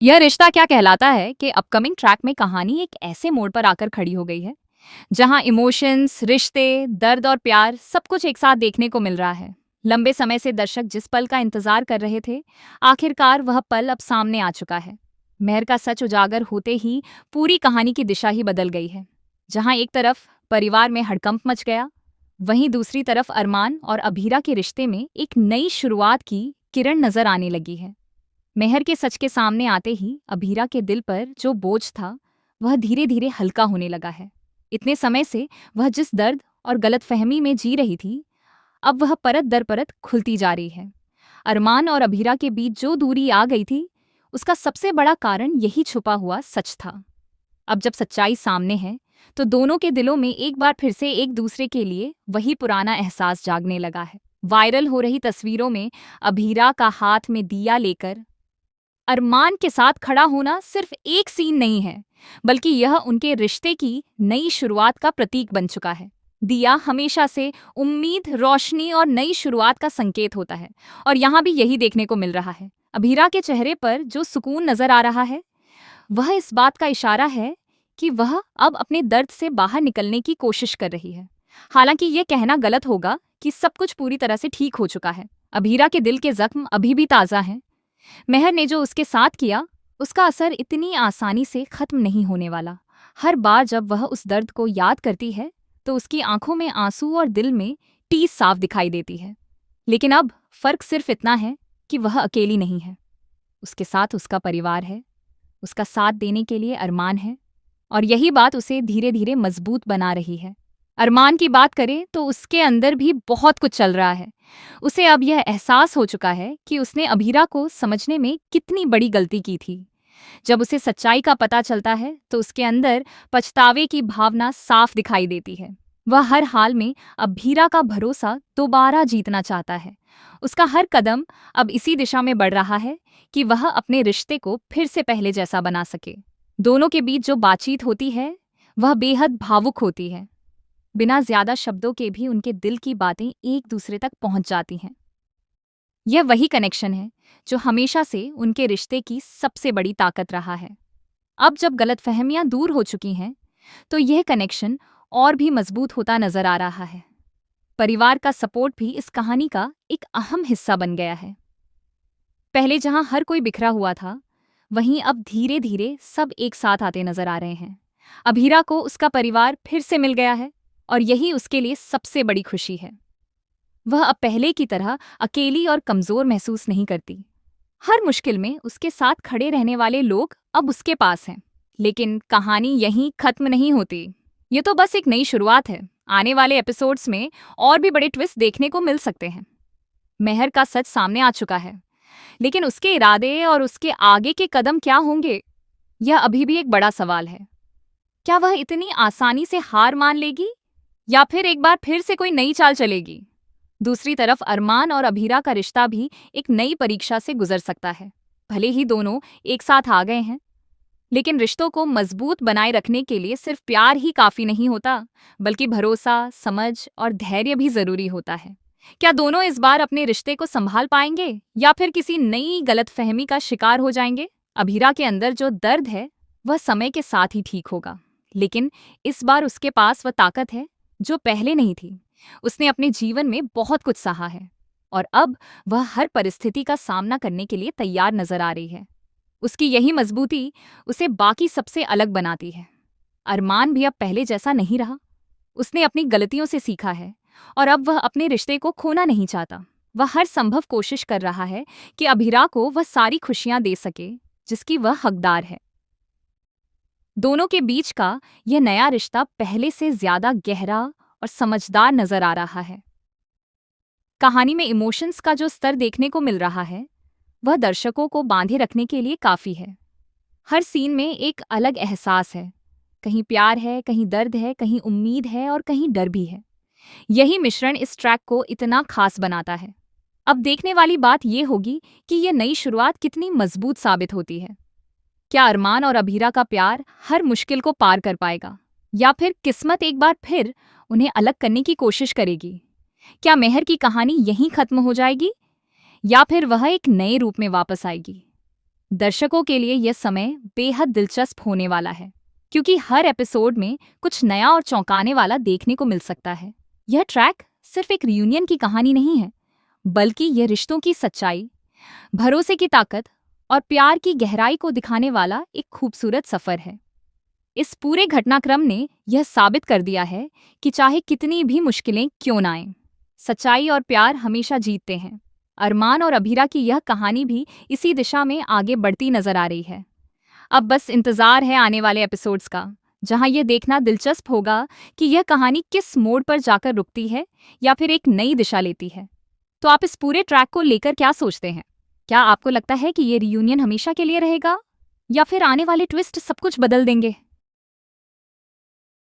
यह रिश्ता क्या कहलाता है कि अपकमिंग ट्रैक में कहानी एक ऐसे मोड़ पर आकर खड़ी हो गई है जहां इमोशंस, रिश्ते, दर्द और प्यार सब कुछ एक साथ देखने को मिल रहा है। लंबे समय से दर्शक जिस पल का इंतजार कर रहे थे, आखिरकार वह पल अब सामने आ चुका है। मेहर का सच उजागर होते ही पूरी कहानी की दिशा ही बदल गई है। जहां एक तरफ परिवार में हड़कंप मच गया, वहीं दूसरी तरफ अरमान और अभीरा के रिश्ते में एक नई शुरुआत की किरण नजर आने लगी है। मेहर के सच के सामने आते ही अभीरा के दिल पर जो बोझ था, वह धीरे धीरे हल्का होने लगा है। इतने समय से वह जिस दर्द और गलतफहमी में जी रही थी, अब वह परत दर परत खुलती जा रही है। अरमान और अभीरा के बीच जो दूरी आ गई थी, उसका सबसे बड़ा कारण यही छुपा हुआ सच था। अब जब सच्चाई सामने है, तो दोनों के दिलों में एक बार फिर से एक दूसरे के लिए वही पुराना एहसास जागने लगा है। वायरल हो रही तस्वीरों में अभीरा का हाथ में दिया लेकर अरमान के साथ खड़ा होना सिर्फ एक सीन नहीं है, बल्कि यह उनके रिश्ते की नई शुरुआत का प्रतीक बन चुका है। दिया हमेशा से उम्मीद, रोशनी और नई शुरुआत का संकेत होता है, और यहाँ भी यही देखने को मिल रहा है। अभीरा के चेहरे पर जो सुकून नजर आ रहा है, वह इस बात का इशारा है कि वह अब अपने दर्द से बाहर निकलने की कोशिश कर रही है। हालांकि यह कहना गलत होगा कि सब कुछ पूरी तरह से ठीक हो चुका है। अभीरा के दिल के जख्म अभी भी ताज़ा हैं। मेहर ने जो उसके साथ किया, उसका असर इतनी आसानी से खत्म नहीं होने वाला। हर बार जब वह उस दर्द को याद करती है, तो उसकी आंखों में आंसू और दिल में टीस साफ दिखाई देती है। लेकिन अब फर्क सिर्फ इतना है कि वह अकेली नहीं है। उसके साथ उसका परिवार है, उसका साथ देने के लिए अरमान है, और यही बात उसे धीरे धीरे मजबूत बना रही है। अरमान की बात करें तो उसके अंदर भी बहुत कुछ चल रहा है। उसे अब यह एहसास हो चुका है कि उसने अभीरा को समझने में कितनी बड़ी गलती की थी। जब उसे सच्चाई का पता चलता है, तो उसके अंदर पछतावे की भावना साफ दिखाई देती है। वह हर हाल में अभीरा का भरोसा दोबारा जीतना चाहता है। उसका हर कदम अब इसी दिशा में बढ़ रहा है कि वह अपने रिश्ते को फिर से पहले जैसा बना सके। दोनों के बीच जो बातचीत होती है, वह बेहद भावुक होती है। बिना ज्यादा शब्दों के भी उनके दिल की बातें एक दूसरे तक पहुंच जाती हैं। यह वही कनेक्शन है जो हमेशा से उनके रिश्ते की सबसे बड़ी ताकत रहा है। अब जब गलतफहमियां दूर हो चुकी हैं, तो यह कनेक्शन और भी मजबूत होता नजर आ रहा है। परिवार का सपोर्ट भी इस कहानी का एक अहम हिस्सा बन गया है। पहले जहां हर कोई बिखरा हुआ था, वहीं अब धीरे धीरे सब एक साथ आते नजर आ रहे हैं। अभीरा को उसका परिवार फिर से मिल गया है, और यही उसके लिए सबसे बड़ी खुशी है। वह अब पहले की तरह अकेली और कमजोर महसूस नहीं करती। हर मुश्किल में उसके साथ खड़े रहने वाले लोग अब उसके पास हैं। लेकिन कहानी यहीं खत्म नहीं होती। ये तो बस एक नई शुरुआत है। आने वाले एपिसोड्स में और भी बड़े ट्विस्ट देखने को मिल सकते हैं। मेहर का सच सामने आ चुका है, लेकिन उसके इरादे और उसके आगे के कदम क्या होंगे, यह अभी भी एक बड़ा सवाल है। क्या वह इतनी आसानी से हार मान लेगी, या फिर एक बार फिर से कोई नई चाल चलेगी? दूसरी तरफ अरमान और अभीरा का रिश्ता भी एक नई परीक्षा से गुजर सकता है। भले ही दोनों एक साथ आ गए हैं, लेकिन रिश्तों को मजबूत बनाए रखने के लिए सिर्फ प्यार ही काफी नहीं होता, बल्कि भरोसा, समझ और धैर्य भी जरूरी होता है। क्या दोनों इस बार अपने रिश्ते को संभाल पाएंगे, या फिर किसी नई गलतफहमी का शिकार हो जाएंगे? अभीरा के अंदर जो दर्द है, वह समय के साथ ही ठीक होगा, लेकिन इस बार उसके पास वह ताकत है जो पहले नहीं थी। उसने अपने जीवन में बहुत कुछ सहा है, और अब वह हर परिस्थिति का सामना करने के लिए तैयार नजर आ रही है। उसकी यही मजबूती उसे बाकी सबसे अलग बनाती है। अरमान भी अब पहले जैसा नहीं रहा। उसने अपनी गलतियों से सीखा है, और अब वह अपने रिश्ते को खोना नहीं चाहता। वह हर संभव कोशिश कर रहा है कि अभीरा को वह सारी खुशियां दे सके जिसकी वह हकदार है। दोनों के बीच का यह नया रिश्ता पहले से ज्यादा गहरा और समझदार नजर आ रहा है। कहानी में इमोशंस का जो स्तर देखने को मिल रहा है, वह दर्शकों को बांधे रखने के लिए काफी है। हर सीन में एक अलग एहसास है। कहीं प्यार है, कहीं दर्द है, कहीं उम्मीद है, और कहीं डर भी है। यही मिश्रण इस ट्रैक को इतना खास बनाता है। अब देखने वाली बात यह होगी कि यह नई शुरुआत कितनी मजबूत साबित होती है। क्या अरमान और अभीरा का प्यार हर मुश्किल को पार कर पाएगा, या फिर किस्मत एक बार फिर उन्हें अलग करने की कोशिश करेगी? क्या मेहर की कहानी यहीं खत्म हो जाएगी, या फिर वह एक नए रूप में वापस आएगी? दर्शकों के लिए यह समय बेहद दिलचस्प होने वाला है, क्योंकि हर एपिसोड में कुछ नया और चौंकाने वाला देखने को मिल सकता है। यह ट्रैक सिर्फ एक रियूनियन की कहानी नहीं है, बल्कि यह रिश्तों की सच्चाई, भरोसे की ताकत और प्यार की गहराई को दिखाने वाला एक खूबसूरत सफर है। इस पूरे घटनाक्रम ने यह साबित कर दिया है कि चाहे कितनी भी मुश्किलें क्यों ना आएं, सच्चाई और प्यार हमेशा जीतते हैं। अरमान और अभीरा की यह कहानी भी इसी दिशा में आगे बढ़ती नजर आ रही है। अब बस इंतजार है आने वाले एपिसोड्स का, जहां यह देखना दिलचस्प होगा कि यह कहानी किस मोड़ पर जाकर रुकती है या फिर एक नई दिशा लेती है। तो आप इस पूरे ट्रैक को लेकर क्या सोचते हैं? क्या आपको लगता है कि ये रियूनियन हमेशा के लिए रहेगा, या फिर आने वाले ट्विस्ट सब कुछ बदल देंगे?